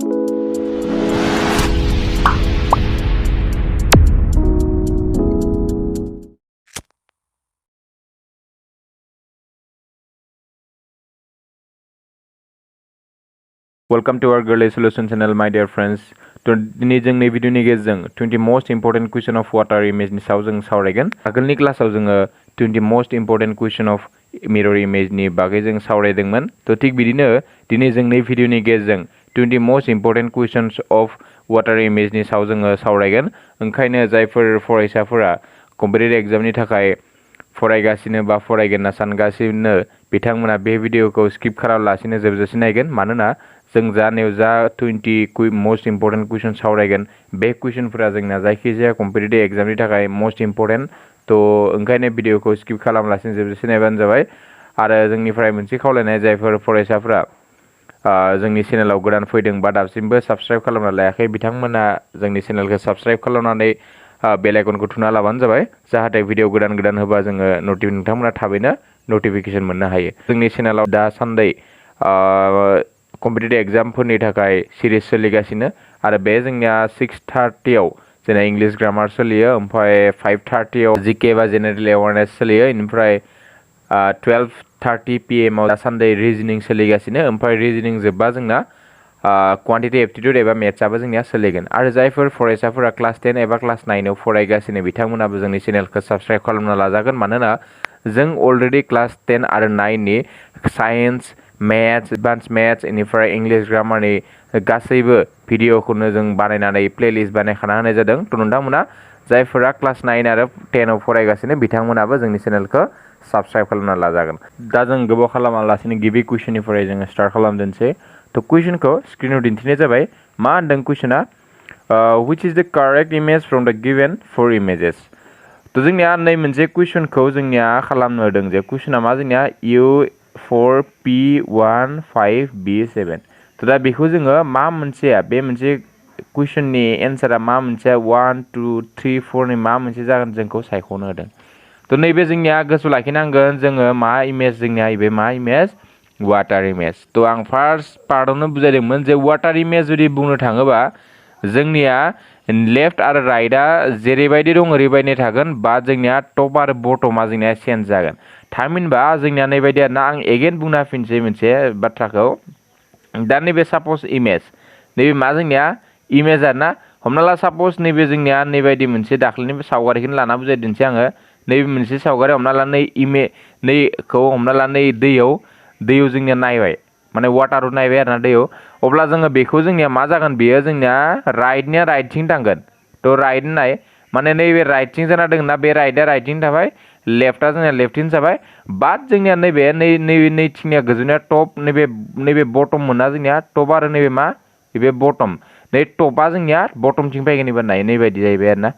Welcome to our Girly Solution channel, my dear friends. दिनै जोंनि भिडिअनि गेजेरजों 20 most important question of water image नि सायाव जों सावरायगोन। आगोलनि क्लासाव जोङो 20 most important question of mirror image नि बागै जों सावरायदोंमोन। थिग बिदिनो दिनै जोंनि भिडिअनि गेजेरजों 20 most important questions of water image नि सायाव जोङो सावरायगोन। ओंखायनो जायफोर फरायसाफोरा कम्पिटिटिभ एग्जामनि थाखाय फरायगासिनो बा फरायगोन होनना सानगासिनो बिथांमोना बे भिडिअखौ स्किप खालामालासिनो जोबजासिम नायगोन। मानोना जों जा 20 most important कुइसन सावरायगोन बे कुइसनफोरा जोंना जायखिजाया कम्पिटिटिभ एग्जामनि थाखाय most important। ओंखायनो भिडिअखौ स्किप खालामालासिनो जोबजासिम नायबानो जाबाय। आरो जोंनिफ्राय मोनसे खावलायनाय जायफोर फरायसाफोरा जोंनि चेनेलाव गोदान फैदों बा दासिमबो साबस्क्राइब खालामना लायाखै बिथांमोना जोंनि चेनेलखौ साबस्क्राइब खालामनानै बेल आइकनखौ थुना लाबानो जाबाय। जाहाथे भिडिअ गोदान होबा जोङो नोंथांमोना थाबैनो नटिफिकेसन मोननो हायो। जोंनि चेनेलाव दासान्दि कम्पिटिटिभ एग्जामफोरनि थाखाय सिरिज सोलिगासिनो आरो बे जोंनिया 6:30 जोंना इंलिश ग्रामार सोलियो, ओमफ्राय 5:30 जिके बा जेनेरेल एवारनेस सोलियो, ओमफ्राय 12:30 PM दासान्दि रिजनिं सोलिगासिनो, ओमफ्राय रिजनिं जोबबा जोंना क्वान्टिटि एप्टिट्युड एबा मेथ्सआबो जोंनिया सोलिगोन। आरो जायफोर फरायसाफोरा क्लास 10 एबा क्लास 9 आव फरायगासिनो बिथांमोनाबो जोंनि चेनेलखौ साबस्क्राइब खालामना लाजागोन। मानोना जों अलरेडि क्लास 10 आरो 9 नि साइन्स, मेथ्स, एडभान्स मेथ्स, इनिफ्राय इंलिश ग्रामारनि गासैबो भिडिअखौनो जों बानायनानै प्लेलिस्ट बानायखाना होनाय जादों। नोंथांमोना जायफोरा क्लास 9 आरो 10 आव फरायगासिनो बिथांमोनाबो जोंनि चेनेलखौ साबस्क्राइब खालामना लाजागोन। दा जों गोबाव खालामालासिनो गिबि कुइसननिफ्राय जोङो स्टार्ट खालामदोंसै। कुइसनखौ स्क्रिनाव दिन्थिनाय जाबाय। मा होनदों कुइसना? which is the correct image from the given 4 images? जोंनिया नै मोनसे कुइसनखौ जोंनिया खालामनो होदों जे कुइसना मा जोंनिया U4P15B7। दा बेखौ जोङो मा मोनसेया बे मोनसे कुइसननि एन्सारा मा मोनसेया 1, 2, 3, 4 नि मा मोनसे जागोन जोंखौ सायख'नो होदों। नैबे जोंनिया गोसोआव लाखिनांगोन जोङो मा इमेज जोंनिया बे मा इमेज वाटार इमेज। आं फार्स्ट पार्टआवनो बुजायदोंमोन जे वाटार इमेज जुदि बुंनो थाङोबा जोंनिया लेफ्ट आरो राइटआ जेरैबायदि दं ओरैबायदि थागोन, बा जोंनिया टप आरो बटमा जोंनिया चेन्ज जागोन। थामहिनबा जोंनिया नैबायदि आरोना, आं एगेन बुंना होफिनसै मोनसे बाथ्राखौ। दा नैबे साप'ज इमेज, नैबे मा जोंनिया इमेज आरोना। हमना ला साप'ज नैबे जोंनिया नैबायदि मोनसे दाख्लैनि सावगारिखौनो लाना बुजायदिनोसै आङो। नैबे मोनसे सावगारि हमना ला नैखौ हमना ला दैयाव जोंनिया नायबाय, माने वाटाराव नायबाय आरोना दैयाव। अब्ला जोङो बेखौ जोंनिया मा जागोन, बेयो जोंनिया राइटनिया राइटथिं थांगोन। राइट नाय माने नैबे राइटथिं जाना दङ ना, बे राइटआ राइटथिं थाबाय, लेफ्टआ जोंनिया लेफ्टथिं जाबाय। बाट जोंनिया नैथिंनिया गोजौनिया टप, नैबे बटम मोना जोंनिया टप आरो नैबे मा बे बटम। नै टपआ जोंनिया बटमथिं फैगोन एबा नाय नैबायदि जाहैबाय आरोना।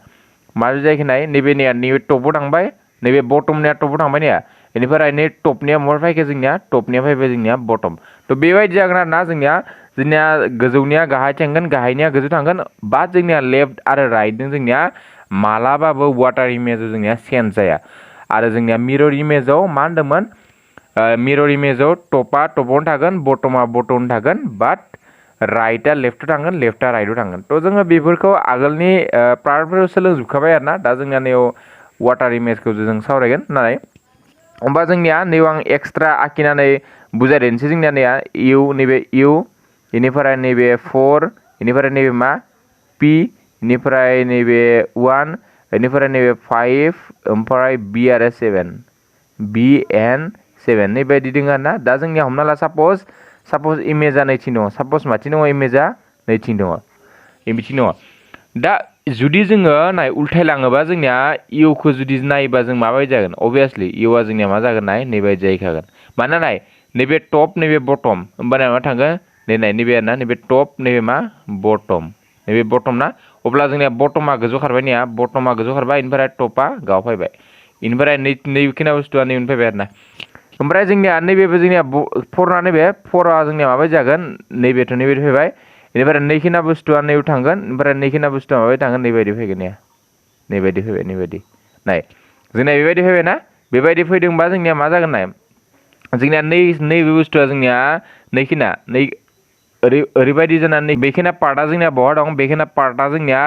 माबोरै जायखि नाय नैबेनिया नैबे टपआव थांबाय, नैबे बटमनिया टपआव थांबाय ने, बेनिफ्राय नै टपनिया माबा फैखो जोंनिया टपनिया फैबाय जोंनिया बटम। बेबायदि जागोन आरोना जोंनिया गोजौनिया गाहाय थांगोन, गाहायनिया गोजौ थांगोन। बा जोंनिया लेफ्ट आरो राइटजों जोंनिया मालाबाबो वाटार इमेजाव जोंनिया चेन्ज जाया। आरो जोंनिया मिरर इमेजाव मा होनदोंमोन, मिरर इमेजाव टपआ टपआवनो थागोन, बटमा बटमावनो थागोन, बाट राइटआ लेफ्टआव थांगोन, लेफ्टआ राइटआव थांगोन। जोङो बेफोरखौ आगोलनि पार्टफोराव सोलोंजोबखाबाय आरोना। दा जोंनिया नैयाव वाटार इमेजखौ जों सावरायगोन नालाय। होमबा जोंनिया नैयाव आं एक्सट्रा आखिनानै बुजायदेरनोसै। जोंनिया नैबे इउ, बेनिफ्राय नैबे 4, बेनिफ्राय नैबे मा पि, बेनिफ्राय नैबे 1, बेनिफ्राय नैबे 5, ओमफ्राय बि आरो 7, बि एन 7 नैबायदि दङ आरोना। दा जोंनिया हमना ला साप'ज इमेजआ नैथिं दङ, साप'ज माथिं दङ इमेजआ नैथिं दङ, बिथिं दङ। दा जुदि जोङो उल्थाय लाङोबा जोंनिया इउखौ जुदि नायोबा जों माबायदि जागोन, अभियासलि इउआ जोंनिया मा जागोन नैबायदि जाहैखागोन। मानोना नैबे टप नैबे बटम, होमबाना मा थांगोन नैबे आरोना, नैबे टप नैबे मा बटम, नैबे बटम ना। अब्ला जोंनिया बटमा गोजौ खारबाय, बटमा गोजौ खारबाय, बेनिफ्राय टपआ गाहायाव फैबाय, बेनिफ्राय नैखिना बुस्थुआ नैबे फैबाय आरोना। ओमफ्राय जोंनिया नैबेबो जोंनिया 4 नैबे 4आ जोंनिया माबायदि जागोन, नैबेथ' नैबे फैबाय, बेनिफ्राय नैखिना बुस्थुआ नैबे थांगोन, ओमफ्राय नैखिना बुस्थुआ माबायदि थांगोन नैबायदि फैगोन, नैबायदि फैबाय, नैबायदि नाय जोंनिया बेबायदि फैबाय ना। बेबायदि फैदोंबा जोंनिया मा जागोन जोंनिया नैबे बुस्थुआ जोंनिया नैखिना ओरैबायदि जानानै बेखिना पार्टआ जोंनिया बहा दं बेखिना पार्टआ जोंनिया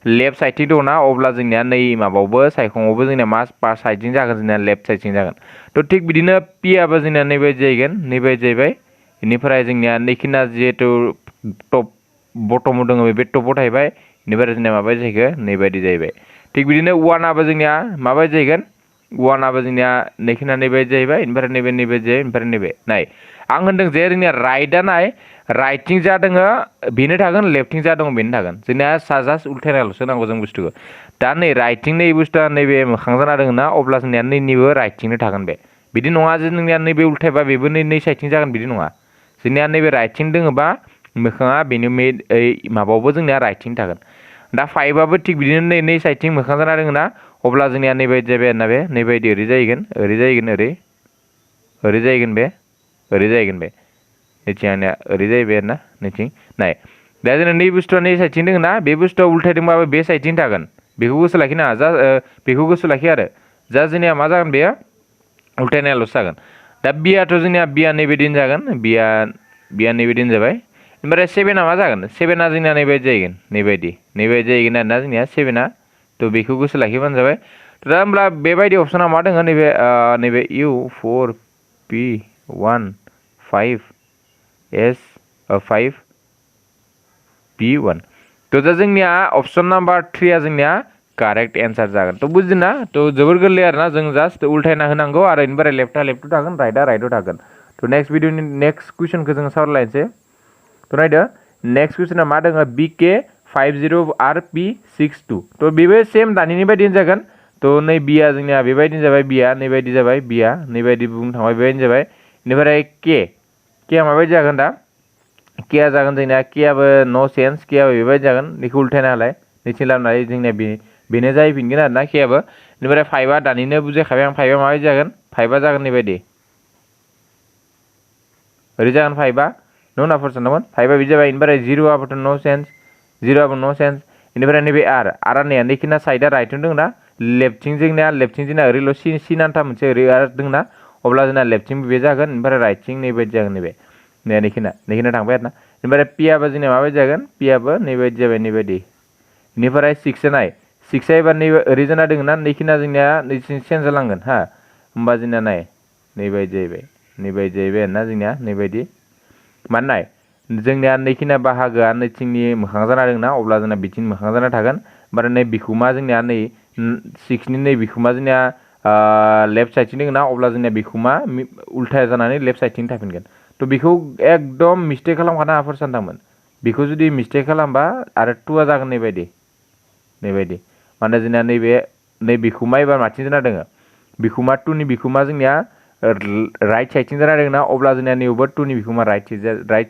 लेफ्ट साइडथिं दं ना अब्ला जोंनिया नै माबावबो सायखङावबो जोंनिया मा साइडथिं जागोन जोंनिया लेफ्ट साइडथिं जागोन थ' थिग बिदिनो पिआबो जोंनिया नैबायदि जाहैगोन नैबायदि जाहैबाय बेनिफ्राय जोंनिया नैखिना जिहेथु टप बटमाव दङ बे टपाव थाहैबाय बेनिफ्राय जोंनिया माबायदि जाहैखो नैबायदि जाहैबाय थिग बिदिनो वानआबो जोंनिया माबायदि जाहैगोन वानआबो जोंनिया नैखिना नैबायदि जाहैबाय ओमफ्राय नैबायदि जायो ओमफ्राय नैबे नाय आं होनदों जे जोंनिया राइटआ नाय राइटथिं जा दङ बेनो थागोन लेफ्टथिं जा दङ बेनो थागोन जोंनिया जास्ट उल्थायनाल'सो नांगौ जों बुस्थुखौ दा नै राइटथिं नै बुस्थुआ नैबे मोखां जाना दङ ना अब्ला जोंनिया नैनिबो राइटथिंनो थागोन बे बिदि नङा जे नोंनिया नैबे उल्थायबा बेबो नै साइडथिं जागोन बिदि नङा जोंनिया नैबे राइटथिं दोङोबा मोखाङा बेनि माबायावबो जोंनिया राइटथिं थागोन दा फाइभआबो थिग बिदिनो नै साइडथिं मोखां जाना दङ ना अब्ला जोंनिया नैबायदि जाबाय आरोना बे नैबायदि ओरै जाहैगोन ओरै जाहैगोन बे ओरै जाहैगन बे नैथिं आंनिया ओरै जाहैबाय आरोना नैथिं नाय दा जोंना नै बुस्थुआ नै साइडथिं दङ ना बे बुस्थुआ उल्थायदोंबाबो बे साइडथिं थागोन बेखौ गोसो लाखिनाङा जा बेखौ गोसो लाखि आरो जा जोंनिया मा जागोन बेयो उल्थायनायाल'सो जागोन दा बियाथ' जोंनिया बिया नैबायदिनो जागोन बिया नैबायदिनो जाबाय ओमफ्राय सेभेना मा जागोन सेभेना जोंनिया नैबायदि जाहैगोन नैबायदि जाहैगोन आरोना जोंनिया सेभेना थ' बेखौ गोसो लाखिबानो जाबाय दा होमब्ला बेबायदि अपसना मा दङ नैबे इउ 4 P 1 5 S 5 P1 थ' दा जोंनिया अपसन नाम्बार 3आ जोंनिया कारेक्ट एन्सार जागोन थ' बुजिदोंना थ' जोबोर गोरलै आरोना जों जास्ट उल्थायना होनांगौ आरो बेनिफ्राय लेफ्टआ लेफ्टआव थागोन राइटआ राइटआव थागोन थ' नेक्स्ट भिडिअनि नेक्स्ट कुइसनखौ जों सावरायलायनोसै थ' नायदो नेक्स्ट कुइसना मा दङ BK 50RP62 थ' बेबो सेम दानिनि बायदिनो जागोन थ' नै बिया जोंनिया बेबायदिनो जाबाय बिया नैबायदि जाबाय बिया नैबायदि बुंनो थांबाय बेबायदिनो जाबाय बेनिफ्राय केआ माबायदि जागोन दा केआ जागोन जोंनिया केआबो नो सेन्स केआबो बेबायदि जागोन बेखौ उल्थायना होलाय नैथिं लाबोनानै जोंनिया बेनो जाहैफिनगोन आरोना केआबो बेनिफ्राय फाइभआ दानिनो बुजायखाबाय आं फाइभआ माबायदि जागोन फाइभआ जागोन नैबायदि ओरै जागोन फाइभआ न' नाफोर सानदोंमोन फाइभआ बिदि जाबाय बेनिफ्राय जिर'आबोथ' नो सेन्स जिर'आबो नो सेन्स बेनिफ्राय नैबे आरआ नै नैखिना साइडआ राइटआव दङ ना लेफ्टथिं जोंनिया ओरैल' सिन आन्था मोनसे ओरै आरो दङ ना अब्ला जोंना लेफ्टथिं बे जागोन ओमफ्राय राइटथिं नैबायदि जागोन नैखिना थांबाय आरोना ओमफ्राय पिआबो जोंनिया माबायदि जागोन पिआबो नैबायदि जाबाय नैबायदि बेनिफ्राय सिक्सआ नाय सिक्सआ एबार नैबे ओरै जाना दङ ना नैखिना जोंनिया नैथिं चेन्ज जालांगोन हा होमबा जोंनिया नाय नैबायदि जाहैबाय आरोना जोंनिया नैबायदि माने नाय जोंनिया नैखिना बाहागोआ नैथिंनि मोखां जाना दङ ना अब्ला जोंना बिथिं मोखां जाना थागोन ओमफ्राय नै बिखुमा जोंनिया नै सिक्सनि नै बिखुमा जोंनिया लेफ्ट साइडथिं दङ ना अब्ला जोंनिया बिखुमा उल्था जानानै लेफ्ट साइडथिं थाफिनगोन थ' बेखौ एकदम मिस्टेक खालामखानो हाफोर सानदोंमोन बेखौ जुदि मिस्टेक खालामबा आरो 2आ जागोन नैबायदि माने जोंनिया नै बिखुमा एबार माथिं जाना दङ बिखुमा 2नि बिखुमा जोंनिया राइट साइडथिं जाना दङ ना अब्ला जोंनिया नैबो 2नि बिखुमा राइट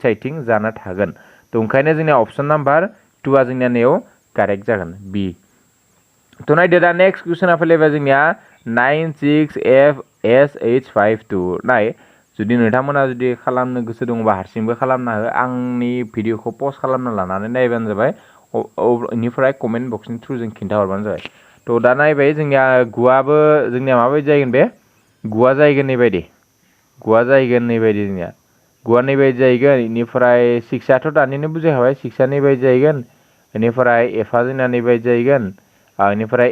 साइडथिं जाना थागोन थ' ओंखायनो जोंनिया अपसन नाम्बार 2आ जोंनिया नैयाव कारेक्ट जागोन बि थ' नायदो दा नेक्स्ट कुइसना फैलायबाय जोंनिया 96FSH52 नाय जुदि नोंथांमोना जुदि खालामनो गोसो दङबा हारसिंबो खालामना हो आंनि भिडिअखौ पज खालामना लानानै नायबानो जाबाय बेनिफ्राय कमेन्ट बक्सनि थ्रुजों खिन्थाहरबानो जाबाय थ' दा नायबाय जोंनिया गुआबो जोंनिया माबायदि जाहैगोन बे गुआ जाहैगोन नैबायदि जोंनिया गुआ नैबायदि जाहैगोन बेनिफ्राय सिक्सआथ' दानिनो बुजायखाबाय सिक्सआ नैबायदि जाहैगोन बेनिफ्राय एफआ जोंना नैबायदि जाहैगोन बेनिफ्राय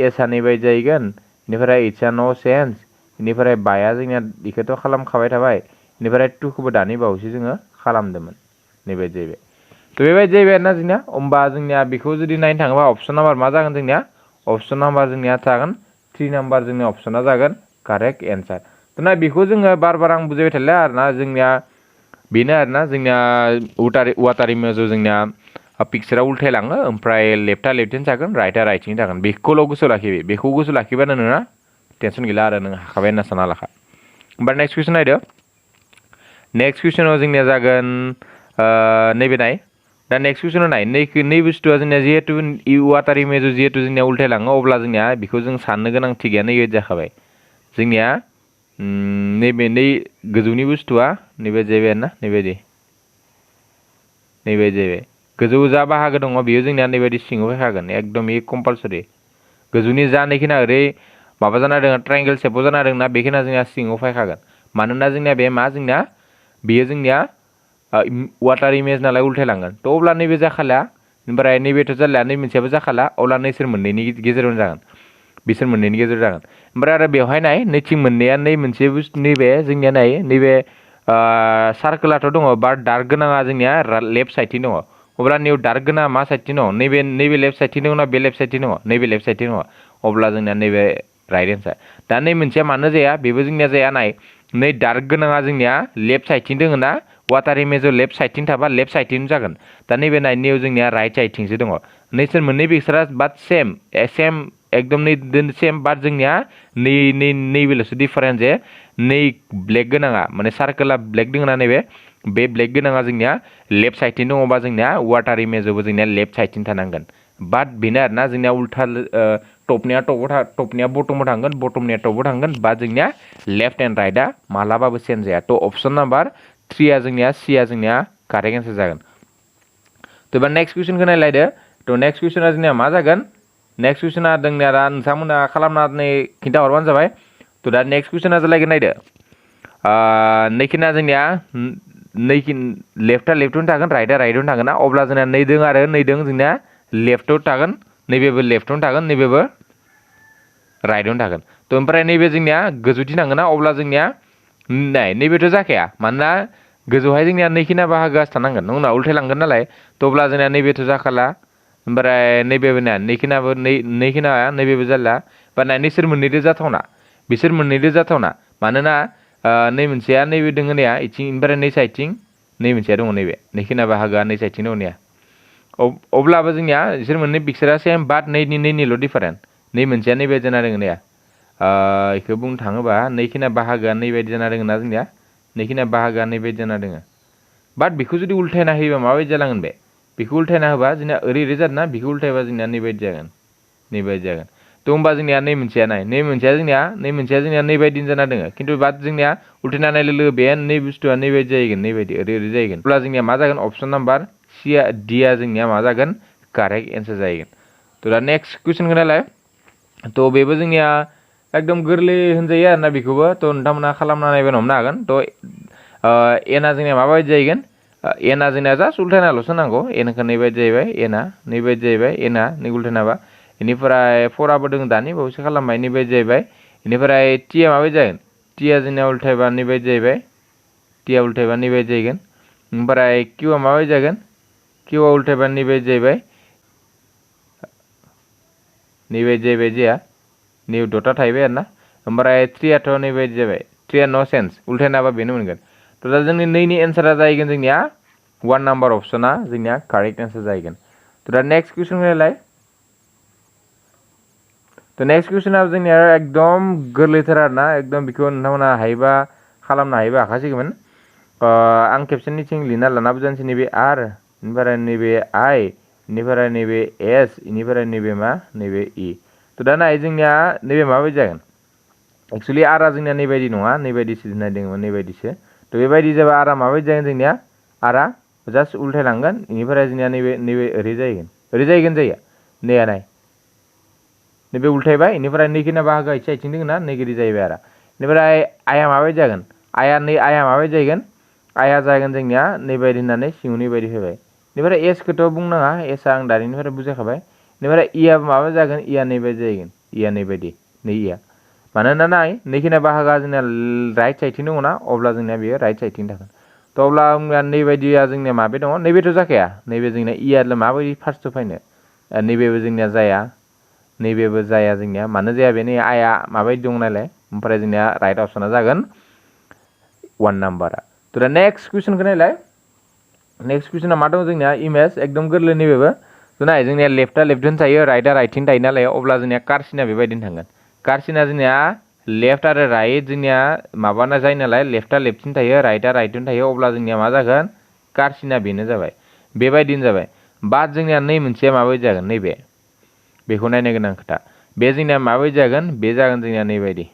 एसआ नैबायदि जाहैगोन बेनिफ्राय ओइचआ नो सेन्स बेनिफ्राय बाया जोंनिया बेखौथ' खालामखाबाय थाबाय बेनिफ्राय 2खौबो दानि बावैसो जोङो खालामदोंमोन नैबायदि जाहैबाय थ' बेबायदि जाहैबाय आरोना जोंनिया होमबा जोंनिया बेखौ जुदि नायनो थाङोबा अपसन नाम्बार मा जागोन जोंनिया अपसन नाम्बार जोंनिया थागोन 3 नाम्बार जोंनि अपसना जागोन कारेक्ट एन्सार थ' ना बेखौ जोङो बार आं बुजायबाय थाला आरोना जोंनिया बेनो आरोना जोंनिया वाटार इमेजाव जोंनिया पिक्सारा उल्थायलाङो ओमफ्राय लेफ्टआ लेफ्टथिं थागोन राइटआ राइटथिं थागोन बेखौल' गोसोआव लाखिबाय बेखौ गोसोआव लाखिबानो नोंना टेनसन गैला आरो नों हाखाबाय होनना सानना लाखा ओमफ्राय नेक्स्ट कुइसन नायदो नेक्स्ट कुइसनाव जोंनिया जागोन नैबे नाय दा नेक्स्ट कुइसनाव नाय नै बुस्थुआ जोंनिया जिहेतु वाटार इमेजाव जिहेतु जोंनिया उल्थायलाङो अब्ला जोंनिया बेखौ जों साननो गोनांथि गैया नैबायदि जाखाबाय जोंनिया नैबे गोजौनि बुस्थुआ नैबायदि जाहैबाय आरोना नैबायदि जाहैबाय गोजौ जा बाहागो दङ बेयो जोंनिया नैबायदि सिङाव फैखागोन एकदम बे कम्पालसरि गोजौनि जानायखिना ओरै माबा जाना दङ ट्रायंगोल सेपआव जाना दङ ना बेखिना जोंनिया सिङाव फैखागोन मानोना जोंनिया बे मा जोंनिया बेयो जोंनिया वाटार इमेज नालाय उल्थायलांगोन थ' अब्ला नैबे जाखाला ओमफ्राय नैबेथ' जारला नै मोनसेयाबो जाखाला अब्ला नैसोर मोननैनि गेजेरावनो जागोन बिसोर मोननैनि गेजेराव जागोन ओमफ्राय आरो बेवहाय नाय नैथिं मोननैया नै मोनसे नैबे जोंनिया नाय नैबे सार्कोलाथ' दङ बाट डार्क गोनाङा जोंनिया लेफ्ट साइडथिं दङ अब्ला नैयाव डार्क गोनाङा मा साइडथिं दङ नैबे लेफ्ट साइडथिं दङ ना बे लेफ्ट साइडथिं दङ नैबे लेफ्ट साइडथिं दङ अब्ला जोंनिया नैबे राइट एन्सार दा नै मोनसेया मानो जाया बेबो जोंनिया जाया नाय नै डार्क गोनाङा जोंनिया लेफ्ट साइडथिं दोङो ना वाटार इमेजाव लेफ्ट साइडथिं थाबा लेफ्ट साइडथिं जागोन दा नैबे नाइनियाव जोंनिया राइट साइडथिंसो दङ नैसोर मोननै पिक्सारा बाट सेम एकदम नै सेम बाट जोंनिया नैबेल'सो डिफारेन्स जे नै ब्लेक गोनाङा माने सार्कोला ब्लेक दोङो ना नैबे बे ब्लेक गोनाङा जोंनिया लेफ्ट साइडथिं दङबा जोंनिया वाटार इमेजावबो जोंनिया लेफ्ट साइडथिं थानांगोन बाट बेनो आरोना जोंनिया उल्था टपनिया बटमाव थांगोन बटमनिया टपाव थांगोन बा जोंनिया लेफ्ट एन्ड राइटआ मालाबाबो चेन्ज जाया थ' अपसन नाम्बार 3 जोंनिया सिया जोंनिया कारेक्ट एन्सार जागोन थ' एबार नेक्स्ट कुइसनखौ नायलायदो थ' नेक्स्ट कुइसना जोंनिया मा जागोन नेक्स्ट कुइसना जोंनिया दा नोंथांमोना खालामनानै खिन्थाहरबानो जाबाय थ' दा नेक्स्ट कुइसना जालायगोन नायदो नैखिना जोंनिया लेफ्टआ लेफ्टआवनो थागोन राइटआ राइटआवनो थागोन ना अब्ला जोंना नैदों आरो नैदों जोंनिया लेफ्टआव थागोन नैबेबो लेफ्टआवनो थागोन नैबेबो राइटआवनो थागोन थ' ओमफ्राय नैबे जोंनिया गोजौथिं थांगोन ना अब्ला जोंनिया नाय नैबेथ' जाखाया मानोना गोजौहाय जोंनिया नैखिना बाहागोआसो थानांगोन नोंना उल्थायलांगोन नालाय थ' अब्ला जोंनिया नैबेथ' जाखाला ओमफ्राय नैबेबो ना नैखिनाबो नैखिना नैबेबो जाला बा नाय नैसोर मोननैदो जाथावना बिसोर मोननैदो जाथावना मानोना नै मोनसेया नैबे दोङो नेया इथिं ओमफ्राय नै साइडथिं नै मोनसेया दङ नैबे नैखिना बाहागोआ नै साइडथिं दङ नेया अब्लाबो जोंनिया बिसोर मोननै पिक्सारा सेम बाट नैनिल' डिफारेन्ट नै मोनसेया नैबे जाना दोङो नेया बेखौ बुंनो थाङोबा नैखिना बाहागोआ नैबायदि जाना दोङो ना जोंनिया नैखिना बाहागोआ नैबायदि जाना दोङो बाट बेखौ जुदि उल्थायना होयोबा माबायदि जालांगोन बे बेखौ उल्थायना होबा जोंनिया ओरै जादों ना बेखौ उल्थायबा जोंनिया नैबायदि जागोन थ' होमबा जोंनिया नै मोनसेया नाय नै मोनसेया जोंनिया नैबायदिनो जाना दोङो खिन्थु बाट जोंनिया उल्थायना नाय लोगो लोगो बे नै बुस्थुआ नैबायदि जाहैगोन नैबायदि ओरै जाहैगोन अब्ला जोंनिया मा जागोन अपसन नाम्बार डिया जोंनिया मा जागोन कारेक्ट एन्सार जाहैगोन थ' दा नेक्स्ट कुइसनखौ नायलाय थ' बेबो जोंनिया एकदम गोरलै होनजायो आरोना बेखौबो थ' नोंथांमोना खालामना नायबानो हमनो हागोन थ' एना जोंनिया माबायदि जाहैगोन एना जोंनिया जास्ट उल्थायनाल'सो नांगौ एनखौ नैबायदि जाहैबाय एना नैबायदि जाहैबाय एना नै उल्थायनाबा बेनिफ्राय फराबो दों दानि बावैसो खालामबाय नैबायदि जाहैबाय बेनिफ्राय टिया माबायदि जागोन टिया जोंनिया उल्थायबा नैबायदि जाहैबाय टिया उल्थायबा नैबायदि जाहैगोन ओमफ्राय किउआ माबायदि जागोन किउआ उल्थायबा नैबायदि जाहैबाय नैबायदि जाहैबाय जाया नै दटा थाहैबाय आरो ना ओमफ्राय 3आथ' नैबायदि जाबाय 3आ नो सेन्स उल्थायनाबा बेनो मोनगोन थ' दा जोंनि नैनि एन्सारा जाहैगोन जोंनिया 1 नाम्बार अपसना जोंनिया कारेक्ट एन्सार जाहैगोन थ' दा नेक्स्ट कुइसन नायलाय थ' नेक्स्ट कुइसना जोंनिया एकदम गोरलैथार आरोना एकदम बेखौ नोंथांमोना हायोबा खालामनो हायोबा हाखासिगौमोन आं खेबसेनिथिं लिरना लानाबो जानोसै नैबे आर बेनिफ्राय नैबे आइ बेनिफ्राय नैबे एस बेनिफ्राय नैबे मा नैबे इ थ' दा नाय जोंनिया नैबे माबायदि जागोन एक्सुवेलि आरा जोंनिया नैबायदि नङा नैबायदिसो होननाय दङमोन नैबायदिसो थ' बेबायदि जाबा आरा माबायदि जागोन जोंनिया आरा जास्ट उल्थायलांगोन बेनिफ्राय जोंनिया नैबे ओरै जाहैगोन जायो नैया नाय नैबे उल्थायबाय बेनिफ्राय नैखिना बाहागोआ इसे आथिं दोङो ना नैगिरि जाहैबाय आरो बेनिफ्राय आइया माबायदि जागोन आइया माबायदि जाहैगोन आइया जागोन जोंनिया नैबायदि होननानै सिङाव नैबायदि फैबाय बेनिफ्राय एसखौथ' बुंनाङा एसआ आं दानिनिफ्राय बुजायखाबाय बेनिफ्राय इया माबा जागोन इया नैबायदि जाहैगोन इया नैबायदि नै इया मानोना नाय नैखिना बाहागोआ जोंनिया राइट साइडथिं दङ ना अब्ला जोंनिया बेयो राइट साइडथिं थागोन थ' अब्ला नैबायदिया जोंनिया माबे दङ नैबेथ' जाखाया नैबे जोंनिया इया माबायदि फार्स्टआव फैनो नैबेबो जोंनिया जाया नैबेबो जाया जोंनिया मानो जाया बे नै आइया माबायदि दं नालाय ओमफ्राय जोंनिया राइट अपसना जागोन 1 नाम्बारा थ' दा नेक्स्ट कुइसनखौ नायलाय नेक्स्ट कुइसना मा दं जोंनिया इमेज एकदम गोरलै नैबेबो थ' नाय जोंनिया लेफ्टआ लेफ्टथिं थायो राइटआ राइटथिं थायो नालाय अब्ला जोंनिया कारसिना बेबायदिनो थांगोन कारसिना जोंनिया लेफ्ट आरो राइट जोंनिया माबाना जायो नालाय लेफ्टआ लेफ्टथिं थायो राइटआ राइटथिं थायो अब्ला जोंनिया मा जागोन कारसिना बेनो जाबाय बेबायदिनो जाबाय बाट जोंनिया नै मोनसेया माबायदि जागोन नैबे बेखौ नायनो गोनां खोथा बे जोंनिया माबायदि जागोन बे जागोन जोंनिया नैबायदि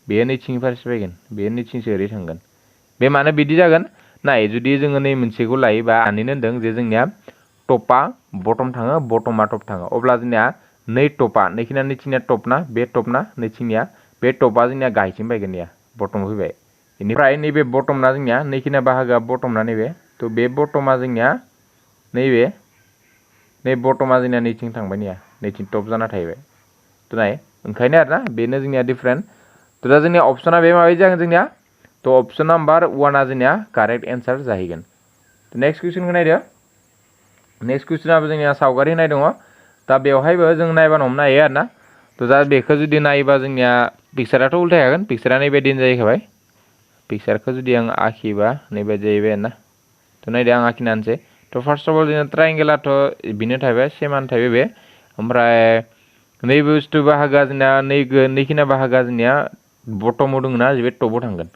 बेयो नैथिं फारसे फैगोन बेयो नैथिंसो ओरै थांगोन बे मानो बिदि जागोन नाय जुदि जोङो नै मोनसेखौ लायोबा आनिनो होनदों जे जोंनिया टपा बटम थाङो बटमा टप थाङो अब्ला जोंनिया नै टपा नैखिना नैथिंनिया टप ना बे टप ना नैथिंनिया बे टपा जोंनिया गाहायथिं फैगोन निया बटम फैबाय बेनिफ्राय नैबे बटम ना जोंनिया नैखिना बाहागोआ बटम ना नैबे थ' बे बटमा जोंनिया नै बटमा जोंनिया नैथिं थांबाय निया नैथिं टप जाना थाहैबाय थ' नाय ओंखायनो आरोना बेनो जोंनिया डिफारेन्ट थ' दा जोंनिया अपसना बे माबायदि जागोन जोंनिया थ' अपसन नाम्बार 1आ जोंनिया कारेक्ट एन्सार जाहैगोन नेक्स्ट कुइसनखौ नायदो नेक्स्ट कुइसनाबो जोंनिया सावगारि होनाय दङ दा बेवहायबो जों नायबानो हमनो हायो आरोना थ' दा बेखौ जुदि नायोबा जोंनिया पिक्साराथ' उल्थायागोन पिक्सारा नैबायदिनो जाहैखाबाय पिक्सारखौ जुदि आं आखिबा नैबायदि जाहैबाय आरोना थ' नायदो आं आखिना होनसै थ' फार्स्ट अफ अल जोंना ट्रायंगेलाथ' बेनो थाहैबाय सेमानो थाहैबाय बे ओमफ्राय नै बुस्थु बाहागोआ जोंना नैखिना बाहागोआ जोंनिया बटमाव दङ ना बे टपाव थांगोन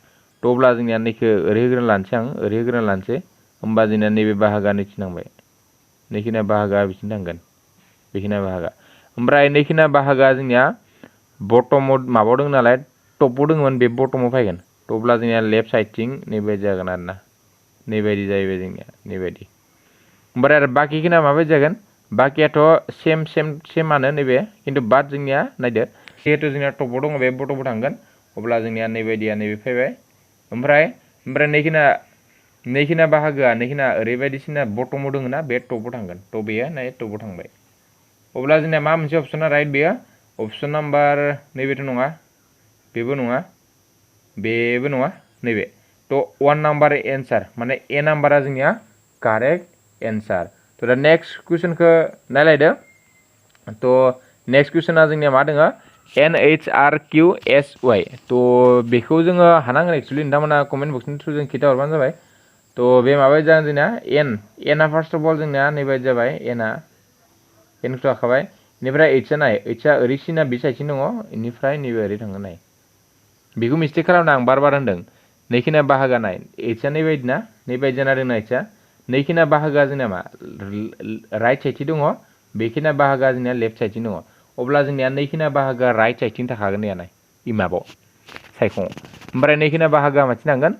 थ' अब्ला जोंनिया नैखौ ओरै होग्रोना लानोसै आं ओरै होग्रोना लानोसै होमबा जोंनिया नैबे बाहागोआ नैथिं थांबाय नैखिना बाहागोआ बिथिं थांगोन बेखिना बाहागोआ ओमफ्राय नैखिना बाहागोआ जोंनिया बटमाव माबायाव दङ नालाय टपाव दङमोन बे बटमाव फैगोन थ' अब्ला जोंनिया लेफ्ट साइडथिं नैबायदि जागोन आरोना नैबायदि जाहैबाय जोंनिया नैबायदि ओमफ्राय आरो बाखिखिना माबायदि जागोन बाखियाथ' सेमानो नैबे खिन्थु बाट जोंनिया नायदो जिहेथु जोंनिया टपाव दङ बे बटमाव थांगोन अब्ला जोंनिया नैबायदिया नैबे फैबाय ओमफ्राय नैखिना बाहागोआ नैखिना ओरैबायदिसिना बटमाव दङ ना बे टपाव थांगोन थ' बेयो नाय टपाव थांबाय अब्ला जोंनिया मा मोनसे अपसना राइट बेयो अपसन नाम्बार नैबेथ' नङा बेबो नङा बेबो नङा नैबे थ' 1 नाम्बार एन्सार माने ए नाम्बारा जोंनिया कारेक्ट एन्सार थ' दा नेक्स्ट कुइसनखौ नायलायदो थ' नेक्स्ट कुइसना जोंनिया मा दङ NHRQSY थ' बेखौ जोङो हानांगोन एक्सुवेलि नोंथांमोना कमेन्ट बक्सनि थ्रुजों खिन्थाहरबानो जाबाय थ' बे माबायदि जागोन जोंनिया एनआ फार्स्ट अफ अल जोंनिया नैबायदि जाबाय एनखौथ' हाखाबाय बेनिफ्राय ओइचआ नाय ओइचआ ओरै सिना बे साइडथिं दङ बेनिफ्राय नैबे ओरै थाङो नाय बेखौ मिस्टेक खालामदों आं बार होनदों नैखिना बाहागोआ नाय ओइचआ नैबायदि ना नैबायदि जाना दङ ओइचआ नैखिना बाहागोआ जोंना मा राइट साइडथिं दङ बेखिना बाहागोआ जोंनिया लेफ्ट साइडथिं दङ अब्ला जोंनिया नैखिना बाहागोआ राइट साइडथिं थाखागोन नाय इमाबाव सायख'आव ओमफ्राय नैखिना बाहागोआ माथिं थांगोन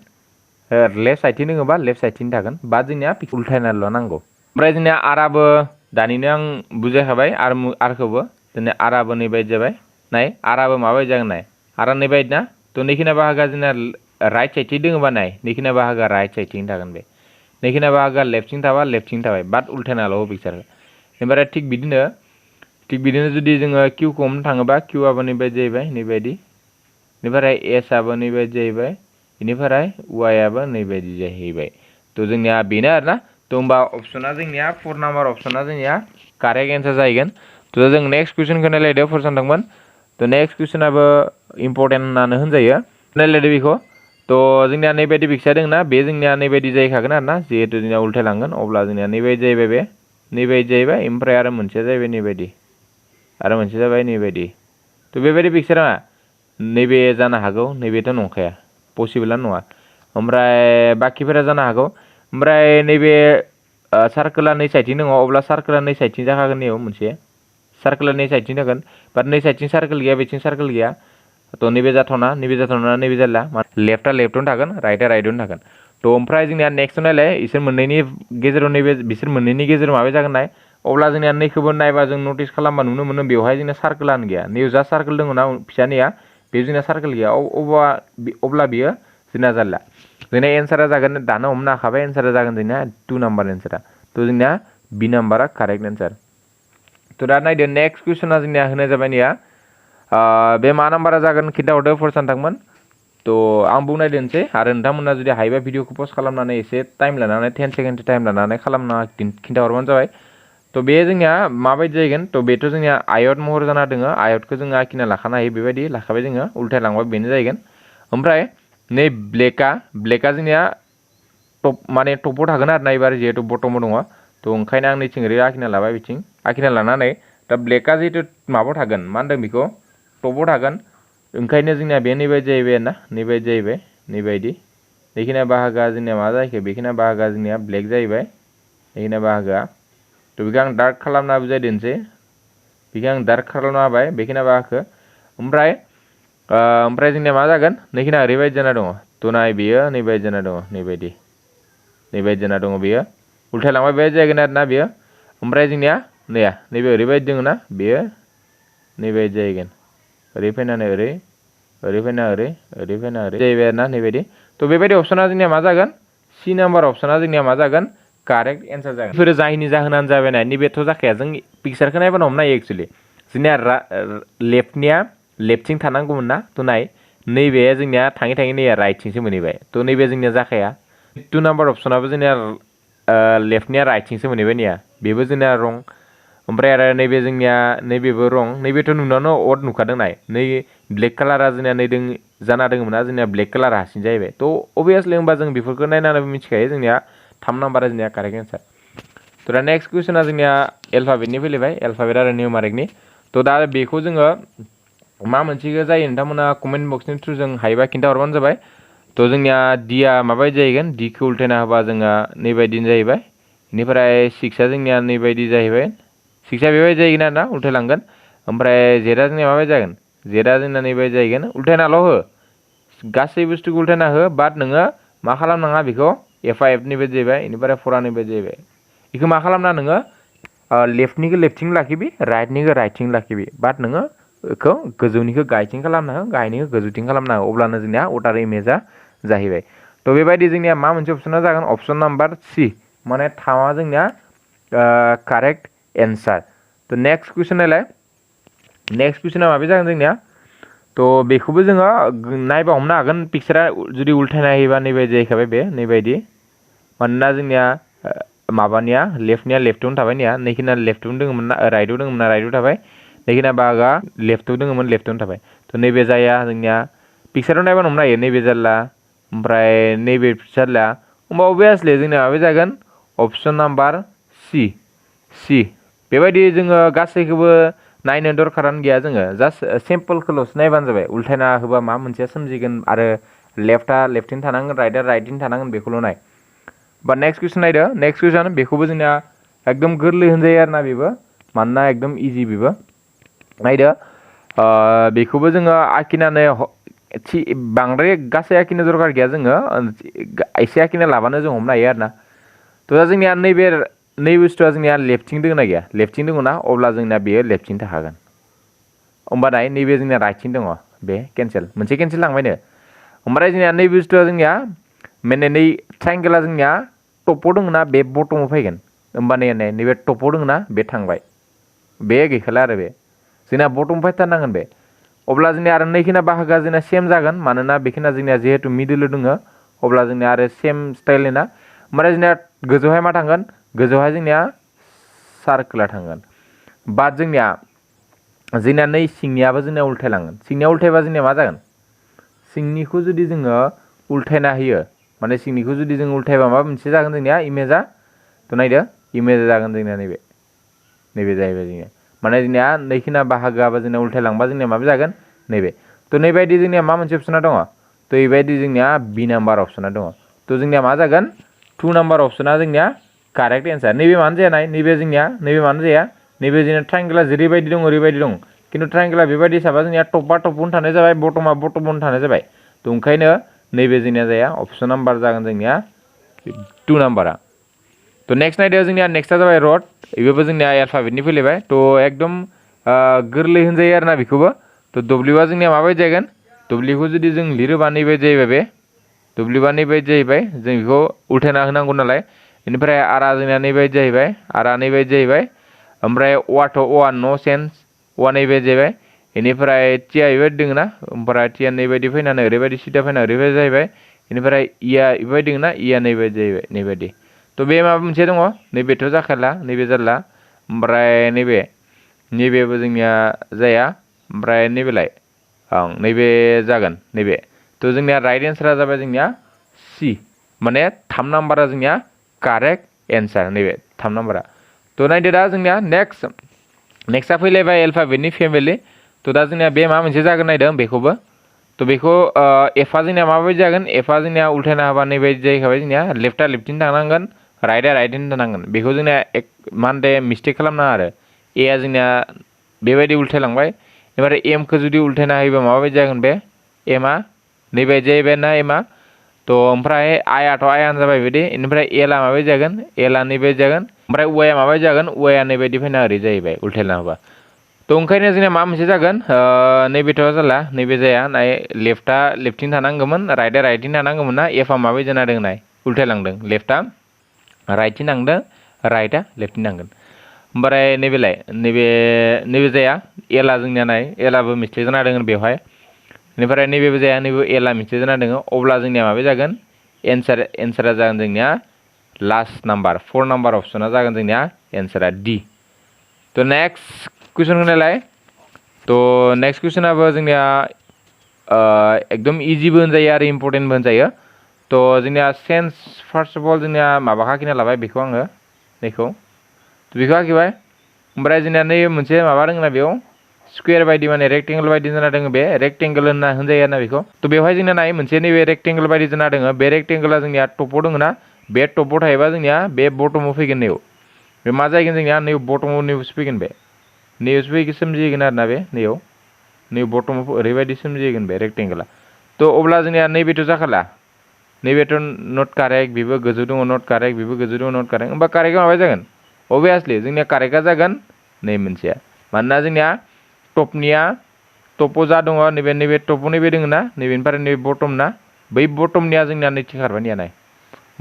लेफ्ट साइडथिं दङबा लेफ्ट साइडथिं थागोन बा जोंनिया उल्थायनाल' नांगौ ओमफ्राय जोंनिया आराबो दानिनो आं बुजायखाबाय आरखौबो जोंनिया आराबो नैबायदि जाबाय नाय आराबो माबायदि जागोन नाय आरा नैबायदि ना थ' नैखिना बाहागोआ जोंना राइट साइडथिं दङबा नाय नैखिना बाहागोआ राइट साइडथिं थागोन बे नैखिना बाहागोआ लेफ्टथिं थाबा लेफ्टथिं थाबाय बाट उल्थायनाल' पिक्सारखौ ओमफ्राय थिग बिदिनो जुदि जोङो किउखौ हमनो थाङोबा किउआबो नैबायदि जाहैबाय नैबायदि बेनिफ्राय एसआबो नैबायदि जाहैबाय बेनिफ्राय वाइआबो नैबायदि जाहैबाय थ' जोंनिया बेनो आरोना थ' होमबा अपसना जोंनिया 4 नाम्बार अपसना जोंनिया कारेक्ट एन्सार जाहैगोन थ' जों नेक्स्ट कुइसनखौ नायलायदो फर सानदोंमोन थ' नेक्स्ट कुइसनाबो इम्परटेन्ट होननानै होनजायो नायलायदो बेखौ थ' जोंनिया नैबायदि पिक्सार दङ ना बे जोंनिया नैबायदि जाहैखागोन आरोना जिहेतु जोंनिया उल्थायलांगोन अब्ला जोंनिया नैबायदि जाहैबाय बे नैबायदि जाहैबाय ओमफ्राय आरो मोनसेया जाहैबाय नैबायदि आरो मोनसे जाबाय नैबायदि थ' बेबायदि पिक्सारा नैबे जानो हागौ नैबेथ' नंखाया पसिबोलानो नङा ओमफ्राय बाखिफोरा जानो हागौ ओमफ्राय नैबे सार्कोला नै साइडथिं दङ अब्ला सार्कोला नै साइडथिं जाखागोन नैयाव मोनसे सार्कोला नै साइडथिं जागोन बाट नै साइडथिं सार्कोल गैया बेथिं सार्कोल गैया थ' नैबे जाथावना नैबे जाला लेफ्टआ लेफ्टआवनो थागोन राइटआ राइटआवनो थागोन थ' ओमफ्राय जोंनिया नेक्स्टआव नायलाय बिसोर मोननैनि गेजेराव बिसोर मोननैनि गेजेराव माबा जागोन नाय अब्ला जोंनिया नैखौबो नायबा जों नटिस खालामबा नुनो मोनो बेवहाय जोंना सार्कोलानो गैया नैयाव जा सार्कोल दङ ना फिसानिया बे जोंना सार्कोल गैया अब्ला बियो जोंना जाला जोंना एन्सारा जागोन दानो हमनो हाखाबाय एन्सारा जागोन जोंना 2 नाम्बार एन्सारा थ' जोंना बि नाम्बारा कारेक्ट एन्सार थ' दा नायदो नेक्स्ट कुइसना जोंनिया होनाय जाबाय निया बे मा नाम्बारा जागोन खिन्थाहरदो फर सानदोंमोन थ' आं बुंनाय दोनसै आरो नोंथांमोना जुदि हायोबा भिडिअखौ पस्ट खालामनानै एसे टाइम लानानै 10 सेकेन्डसो टाइम लानानै खालामना खिन्थाहरबानो जाबाय थ' बे जोंनिया माबायदि जाहैगोन थ' बेथ' जोंनिया आयत महर जाना दङ आयतखौ जोङो आखिना लाखानो हायो बेबायदि लाखाबाय जोङो उल्थायलांबा बेनो जाहैगोन ओमफ्राय नै ब्लेकआ जोंनिया माने टपाव थागोन आरो ना एबार जिहेतु बटमाव दङ थ' ओंखायनो आं नैथिं ओरै आखिना लाबाय बिथिं आखिना लानानै दा ब्लेकआ जिहेतु माबायाव थागोन मा होनदों बेखौ टपाव थागोन ओंखायनो जोंनिया बे नैबायदि जाहैबाय आरोना नैबायदि जाहैबाय नैबायदि बेखिना बाहागोआ जोंनिया मा जाहैखो बेखिना बाहागोआ जोंनिया ब्लेक जाहैबाय बेखिना बाहागोआ थ' बेखौ आं डार्क खालामना बुजायदोनसै बेखौ आं डार्क खालामना होबाय बेखिना बाहागोखौ ओमफ्राय जोंनिया मा जागोन नैखिना ओरैबायदि जाना दङ थ' नाय बेयो नैबायदि जाना दङ नैबायदि जाना दङ बेयो उल्थायलांबाय बे जाहैगोन आरोना बेयो ओमफ्राय जोंनिया नैबे ओरैबायदि दङ ना बेयो नैबायदि जाहैगोन ओरै फैनानै ओरै फैना ओरै फैना ओरै जाहैबाय आरोना नैबायदि थ' बेबायदि अपसना जोंनिया मा जागोन C नाम्बार अपसना जोंनिया मा जागोन कारेक्ट एन्सार जागोन बेफोरो जायनि जाहोनानो जाबाय नैबेथ' जाखाया जों पिक्सारखौ नायबानो हमनो हायो एक्चुअलि जोंनिया लेफ्टनिया लेफ्टथिं थानांगौमोन ना थ' नाय नैबे जोंनिया थाङै थाङै नैया राइटथिंसो मोनहैबाय थ' नैबे जोंनिया जाखाया 2 नाम्बार अपसनाबो जोंनिया लेफ्टनिया राइटथिंसो मोनहैबाय नैया बेबो जोंनिया रं ओमफ्राय आरो नैबे जोंनिया नैबेबो रं नैबेथ' नुनायावनो अड नुखादों नाय नै ब्लेक कालारा जोंनिया नै जाना दङमोन ना जोंनिया ब्लेक कालारा हारसिं जाहैबाय थ' अभियासलि होमबा जों बेफोरखौ नायनानै मिथिखायो जोंनिया 3 नाम्बारा जोंनिया कारेक्ट एन्सार थ' दा नेक्स्ट कुइसना जोंनिया एल्फाबेटनि फैलायबाय एल्फाबेट आरो निउमारिकनि थ' दा बेखौ जोङो मा मोनसेखौ जायो नोंथांमोना कमेन्ट बक्सनि थ्रुजों हायोबा खिन्थाहरबानो जाबाय थ' जोंनिया डिया माबायदि जाहैगोन डिखौ उल्थायना होबा जोंहा नैबायदिनो जाहैबाय बेनिफ्राय 6आ जोंनिया नैबायदि जाहैबाय 6आ बेबायदि जाहैगोन आरोना उल्थायलांगोन ओमफ्राय जेटआ जोंनिया माबायदि जागोन जेटआ जोंना नैबायदि जाहैगोन उल्थायनाल' हो गासै बुस्थुखौ उल्थायना हो बाट नोङो मा खालामनाङा बेखौ एफआ एफनि बायदि जाहैबाय बेनिफ्राय 4आ नैबायदि जाहैबाय बेखौ मा खालामना नोङो लेफ्टनिखौ लेफ्टथिं लाखिबि राइटनिखौ राइटथिं लाखिबि बाट नोङो बेखौ गोजौनिखौ गाहायथिं खालामना हो गाहायनिखौ गोजौथिं खालामना हो अब्लानो जोंनिया अर्डार इमेजआ जाहैबाय थ' बेबायदि जोंनिया मा मोनसे अपसना जागोन अपसन नाम्बार C माने 3आ जोंनिया कारेक्ट एन्सार थ' नेक्स्ट कुइसन नायलाय नेक्स्ट कुइसना माबे जागोन जोंनिया थ' बेखौबो जोङो नायबा हमनो हागोन पिक्सारा जुदि उल्थायना होयोबा नैबायदि जाहैखाबाय बे नैबायदि मानोना जोंनिया माबानिया लेफ्टनिया लेफ्टआवनो थाबाय निया नैखिना लेफ्टआवनो दङमोन ना राइटआव दङमोन ना राइटआव थाबाय नैखिना बाहागोआ लेफ्टआव दङमोन लेफ्टआवनो थाबाय थ' नैबे जाया जोंनिया पिक्साराव नायबा हमनो हायो नैबे जाला ओमफ्राय नैबे जाला होमबा अभियासलि जोंनिया माबे जागोन अपसन नाम्बार C बेबायदि जोङो गासैखौबो नायनो दरखारानो गैया जोङो जास्ट सिम्पोलखौल'सो नायबानो जाबाय उल्थायना होबा मा मोनसेया सोमजिगोन आरो लेफ्टआ लेफ्टथिं थानांगोन राइटआ राइटथिं थानांगोन बेखौल' नाय बा नेक्स्ट कुइसन नायदो नेक्स्ट कुइसन बेखौबो जोंनिया एकदम गोरलै होनजायो आरोना बेबो मानोना एकदम इजि बेबो नायदो बेखौबो जोङो आखिनानै बांद्राय गासै आखिनो दरकार गैया जोङो एसे आखिना लाबानो जों हमनो हायो आरोना थ' दा जोंनिया नै बुस्थुआ जोंनिया लेफ्टथिं दङ ना गैया लेफ्टथिं दङ ना अब्ला जोंना बेयो लेफ्टथिं थाखागोन होमबा नाय नैबे जोंनिया राइटथिं दङ बे केन्सेल मोनसे केन्सेल लांबायनो ओमफ्राय जोंनिया नै बुस्थुआ जोंनिया माने नै ट्रायंगेला जोंनिया टपाव दङ ना बे बटमाव फैगोन होमबा नैबे टपाव दङ ना बे थांबाय बे गैखाला आरो बे जोंना बटम फैथारनांगोन बे अब्ला जोंनिया आरो नैखिना बाहागोआ जोंना सेम जागोन मानोना बेखिना जोंनिया जिहेतु मिडोलाव दङ अब्ला जोंनिया आरो सेम स्टाइलनि ना ओमफ्राय जोंनिया गोजौहाय मा थांगोन गोजौहाय जोंनिया सार्कोला थांगोन बाट जोंनिया नै सिंनियाबो जोंनिया उल्थायलांगोन सिंनिया उल्थायबा जोंनिया मा जागोन सिंनिखौ जुदि जोङो उल्थायना होयो माने सिंनिखौ जुदि जों उल्थायबा माबा मोनसे जागोन जोंनिया इमेजआ थ' नायदो इमेजआ जागोन जोंनिया नैबे जाहैबाय जोंनिया माने जोंनिया नैखिना बाहागोआबो जोंनिया उल्थायलांबा जोंनिया माबा जागोन नैबे थ' नैबायदि जोंनिया मा मोनसे अपसना दङ थ' बेबायदि जोंनिया बि नाम्बार अपसना दङ थ' जोंनिया मा जागोन 2 नाम्बार अपसना जोंनिया कारेक्ट एन्सार नैबे मानो जाया नाय नैबे जोंनिया नैबे मानो जाया नैबे जोंनिया ट्रायंगेला जेरैबायदि दङ ओरैबायदि दं खिन्थु ट्रायंगेला बेबायदि हिसाबै जोंनिया टपा टपावनो थानाय जाबाय बटमा बटमावनो थानाय जाबाय थ' ओंखायनो नैबे जोंनिया जाया अपसन नाम्बार जागोन जोंनिया 2 नाम्बारा थ' नेक्स्ट नायदो जोंनिया नेक्स्टआ जाबाय रड बेबो जोंनिया एल्फाबेटनि फैलायबाय थ' एकदम गोरलै होनजायो आरोना बेखौबो थ' डब्लिउआ जोंनिया माबायदि जागोन डब्लिउखौ जुदि जों लिरोबा नैबायदि जाहैबाय बे डब्लिउआ नैबायदि जाहैबाय जों बेखौ उल्थायना होनांगौ नालाय बेनिफ्राय आरआ जोंनिया नैबायदि जाहैबाय आरआ नैबायदि जाहैबाय ओमफ्राय अआथ' अआ न' सेन्स अआ नैबायदि जाहैबाय बेनिफ्राय टिया बेबायदि दङ ना ओमफ्राय टिया नैबायदि फैनानै ओरैबायदि सिदा फैनानै ओरैबायदि जाहैबाय बेनिफ्राय इया बेबायदि दङ ना इया नैबायदि जाहैबाय नैबायदि थ' बे माबा मोनसे दङ नैबेथ' जाखाला नैबे जाला ओमफ्राय नैबेबो जोंनिया जाया ओमफ्राय नैबेलाय नैबे जागोन नैबे थ' जोंनिया राइट एन्सारा जाबाय जोंनिया C माने 3 नाम्बारा जोंनिया कारेक्ट एन्सार नैबे 3 नाम्बारा थ' नायदो दा जोंनिया नेक्स्टआ फैलायबाय एल्फाबेटनि फेमिलि थ' दा जोंनिया बे मा मोनसे जागोन नायदों बेखौबो थ' बेखौ एफआ जोंनिया माबायदि जागोन एफआ जोंनिया उल्थायना होबा नैबायदि जाहैखाबाय जोंनिया लेफ्टआ लेफ्टथिं थांनांगोन राइटआ राइटथिं थांनांगोन बेखौ जोंनिया मा होनदो मिस्टेक खालामनाङा आरो एआ जोंनिया बेबायदि उल्थायलांबाय ओमफ्राय एमखौ जुदि उल्थायना होयोबा माबायदि जागोन बे एमआ नैबायदि जाहैबाय ना एमआ थ' ओमफ्राय आयाथ' आयानो जाबाय बिदि बेनिफ्राय एलआ माबायदि जागोन एलआ नैबायदि जागोन ओमफ्राय वाया माबायदि जागोन वाया नैबायदि फैना ओरै जाहैबाय उल्थायना होबा थ' ओंखायनो जोंनिया मा मोनसे जागोन नैबेथ' जाला नैबे जाया नाय लेफ्टआ लेफ्टथिं थानांगौमोन राइटआ राइटथिं थानांगौमोन ना एफआ माबायदि जाना दङ नाय उल्थायलांदों लेफ्टआ राइटथिं थांदों राइटआ लेफ्टथिं थांगोन ओमफ्राय नैबेलाय नैबे जाया एला जोंनिया नाय एलाबो मिस्टेक जाना दङ बेवहाय बेनिफ्राय नैबेबो जाया नैबे एला मिस्टेक जाना दङ अब्ला जोंनिया माबे जागोन एन्सारा जागोन जोंनिया लास्ट नाम्बार 4 नाम्बार अपसना जागोन जोंनिया एन्सारा डी तो नेक्स्ट कुइसनखौ नायलाय तो नेक्स्ट कुइसनाबो जोंनिया एकदम इजिबो होनजायो आरो इम्पर्टेन्टबो होनजायो तो जोंनिया सेन्स फार्स्ट अफ अल जोंनिया माबा आखिना लाबाय बेखौ आङो बेखौ आखिबाय ओमफ्राय जोंनिया नै मोनसे माबा दङ ना बेयाव स्क्वेयर बायदि माने रेक्टेंगल बायदि जाना दङ बे रेक्टेंगल होनजायो आरोना बेखौ तो बेवहाय जोंना नाय मोनसे नैबे रेक्टेंगल बायदि जाना दङ बे रेक्टेंगला जोंनिया टपाव दङ ना बे टपाव थायोबा जोंनिया बे बटमाव फैगोन नैयाव बे मा जाहैगोन जोंनिया नै बटमाव नैयावसो फैगोन बे नैयावसो फैगोन सोमजिगोन आरोना बे नैयाव नै बटमाव ओरैबायदि सोमजिगोन बे रेक्टेंगला तो अब्ला जोंनिया नैबेथ' जाखाला नैबेथ' नट कारेक्ट बेबो गोजौ दङ नट कारेक्ट बेबो गोजौ दङ नट कारेक्ट होमबा कारेक्टआ माबा जागोन अभियासलि जोंनिया कारेक्टआ जागोन नै मोनसेया मानोना जोंनिया टपाव जा दङ नैबे टपाव नैबे दङ ना नैबेनिफ्राय नैबे बटम ना बै बटमनिया जोंनिया नैथि खारबाय नाय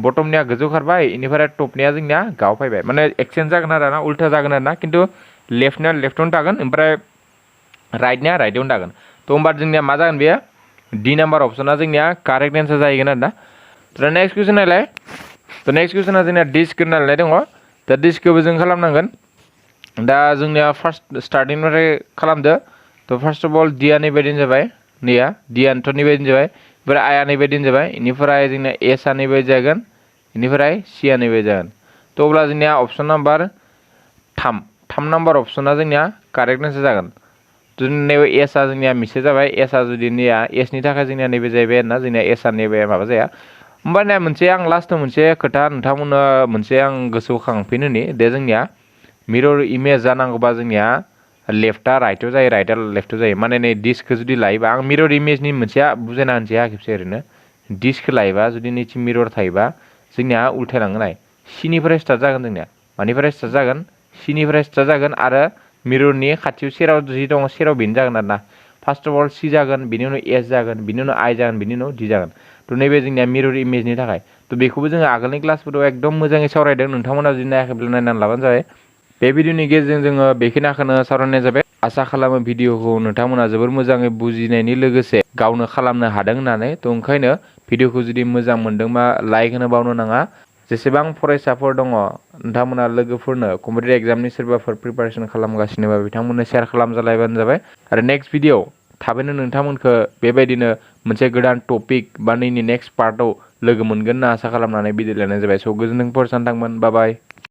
बटमनिया गोजौ खारबाय बेनिफ्राय टपनिया जोंनिया गाव फैबाय माने एक्सचेन्ज जागोन आरो ना उल्था जागोन आरो ना खिन्थु लेफ्टनिया लेफ्टआवनो थागोन ओमफ्राय राइटनिया राइटआवनो थागोन तो होमबा जोंनिया मा जागोन बेयो डी नाम्बार अपसना जोंनिया कारेक्ट एन्सार जाहैगोन आरो ना तो नेक्स्ट कुइसन नायलाय तो नेक्स्ट कुइसना जोंनिया डिस्क होननाय दङ दा डिस्कखौबो जों खालामनांगोन दा जोंनिया फार्स्ट स्टार्टिंनिफ्राय खालामदो तो फार्स्ट अफ अल डिआ नैबायदिनो जाबाय नैया डिआनोथ' नैबायदिनो जाबाय ओमफ्राय आइआ नैबायदिनो जाबाय बेनिफ्राय जोंनिया एसआ नैबायदि जागोन बेनिफ्राय सिआ नैबायदि जागोन तो अब्ला जोंनिया अपसन नाम्बार 3 नाम्बार अपसना जोंनिया कारेक्ट एन्सार जागोन तो नैबे एसआ जोंनिया मिस्टेक जाबाय एसआ जुदि नैया एसनि थाखाय जोंनिया नैबे जाहैबाय आरोना जोंनिया एसआ नैबे माबा जाया होमबानिया मोनसे आं लास्टआव मोनसे खोथा नोंथांमोननो मोनसे आं गोसोखांफिनोनि दे जोंनिया मिरर इमेज जानांगौबा जोंनिया लेफ्टआ राइटआव जायो राइटआ लेफ्टआव जायो माने नै डिस्कखौ जुदि लायोबा आं मिरर इमेजनि मोनसेया बुजायना होनसै खेबसे ओरैनो डिस्कखौ लायोबा जुदि नैथि मिरर थायोबा जोंनिया उल्थायलांनाय सिनिफ्राय स्टार्ट जागोन जोंनिया मानिफ्राय स्टार्ट जागोन सिनिफ्राय स्टार्ट जागोन आरो मिररनि खाथियाव सेराव जि दङ सेराव बेनो जागोन आरो ना फार्स्ट अफ अल सि जागोन बिनि उनाव एस जागोन बिनि उनाव आइ जागोन बिनि उनाव डि जागोन तो नैबे जोंनिया मिरर इमेजनि थाखाय तो बेखौबो जोङो आगोलनि क्लासफोराव एकदम मोजाङै सावरायदों नोंथांमोना जुदि नायाखैब्ला नायनानै लाबानो जाबाय बे भिडिअनि गेजेरजों जोङो बेखिनिखौनो सावरायनाय जाबाय आसा खालामो भिडिअखौ नोंथांमोना जोबोर मोजाङै बुजिनायनि लोगोसे गावनो खालामनो हादों होननानै तो ओंखायनो भिडिअखौ जुदि मोजां मोनदोंबा लाइक होनो बावनो नाङा जेसेबां फरायसाफोर दङ नोंथांमोना लोगोफोरनो कम्पिटिटिभ एग्जामनि सोरबाफोर प्रिपारेसन खालामगासिनोबा बिथांमोननो शेयार खालामजालायबानो जाबाय आरो नेक्स्ट भिडिअ थाबैनो नोंथांमोनखौ बेबायदिनो मोनसे गोदान टपिक बा नैनि नेक्स्ट पार्टआव लोगो मोनगोन होनना आसा खालामनानै बिदाय लानाय जाबाय स' गोजोन्थों फरायसानो थांमोन बाय बाय